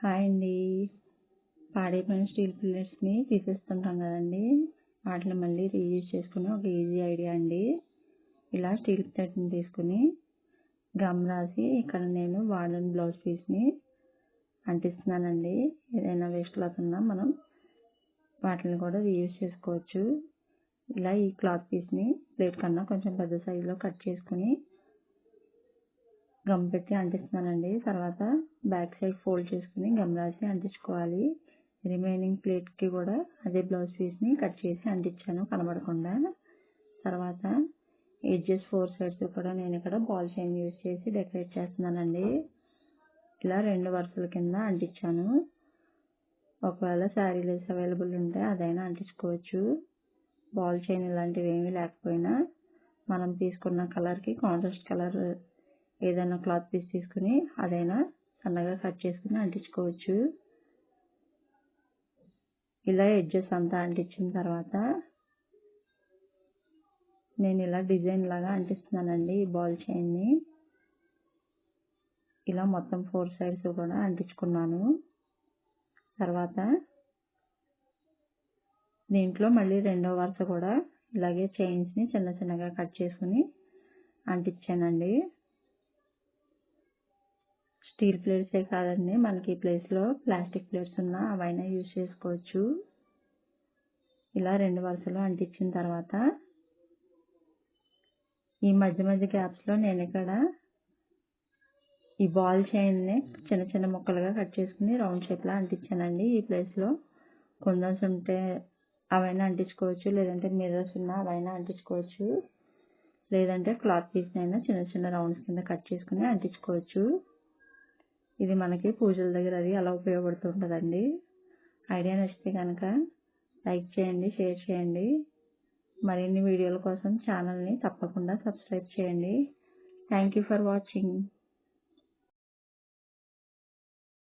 Hi అండి. పాడైపోయిన steel ప్లేట్స్ని తీసేస్తుంటాం కదండి, వాటిని మళ్ళీ రీయూజ్ చేసుకునే ఒక ఈజీ ఐడియా అండి. ఇలా స్టీల్ ప్లేట్ని తీసుకుని గమ్ రాసి ఇక్కడ నేను వాడిన బ్లౌజ్ పీస్ని అంటిస్తున్నానండి. ఏదైనా వేస్ట్ క్లాత్ ఉన్నా మనం వాటిని కూడా రీయూజ్ చేసుకోవచ్చు. ఇలా ఈ క్లాత్ పీస్ని ప్లేట్ కన్నా కొంచెం పెద్ద సైజులో కట్ చేసుకుని గమ్ పెట్టి అంటిస్తున్నానండి. తర్వాత బ్యాక్ సైడ్ ఫోల్డ్ చేసుకుని గమ్ రాసి అంటించుకోవాలి. రిమైనింగ్ ప్లేట్కి కూడా అదే బ్లౌజ్ పీస్ని కట్ చేసి అంటించాను కనబడకుండా. తర్వాత ఎడ్జెస్ 4 సైడ్స్ కూడా నేను ఇక్కడ బాల్ చైన్ యూజ్ చేసి డెకరేట్ చేస్తున్నానండి. ఇలా 2 వరుసల కింద అంటించాను. ఒకవేళ శారీ లేస్ అవైలబుల్ ఉంటే అదైనా అంటించుకోవచ్చు. బాల్ చైన్ ఇలాంటివి ఏమీ లేకపోయినా మనం తీసుకున్న కలర్కి కాంట్రాస్ట్ కలర్ ఏదైనా క్లాత్ పీస్ తీసుకుని అదైనా సన్నగా కట్ చేసుకుని అంటించుకోవచ్చు. ఇలా ఎడ్జెస్ అంతా అంటించిన తర్వాత నేను ఇలా డిజైన్ లాగా అంటిస్తున్నానండి ఈ బాల్ చైన్ని. ఇలా మొత్తం 4 సైడ్స్ కూడా అంటించుకున్నాను. తర్వాత దీంట్లో మళ్ళీ 2వ వరుస కూడా ఇలాగే చైన్స్ని చిన్న చిన్నగా కట్ చేసుకుని అంటించానండి. స్టీల్ ప్లేట్సే కాదండి, మనకి ఈ ప్లేస్లో ప్లాస్టిక్ ప్లేట్స్ ఉన్నా అవైనా యూజ్ చేసుకోవచ్చు. ఇలా 2 వరుసలు అంటించిన తర్వాత ఈ మధ్య మధ్య గ్యాప్స్లో నేను ఇక్కడ ఈ బాల్ చైన్ని చిన్న చిన్న ముక్కలుగా కట్ చేసుకుని రౌండ్ షేప్లా అంటించానండి. ఈ ప్లేస్లో కుందన్స్ ఉంటే అవైనా అంటించుకోవచ్చు, లేదంటే మిర్రర్స్ ఉన్నా అవైనా అంటించుకోవచ్చు, లేదంటే క్లాత్ పీస్ అయినా చిన్న చిన్న రౌండ్స్ కింద కట్ చేసుకుని అంటించుకోవచ్చు. ఇది మనకి పూజల దగ్గర అది అలా ఉపయోగపడుతుంటుందండి. ఐడియా నచ్చితే కనుక లైక్ చేయండి, షేర్ చేయండి. మరిన్ని వీడియోల కోసం ఛానల్ని తప్పకుండా సబ్స్క్రైబ్ చేయండి. Thank you for watching.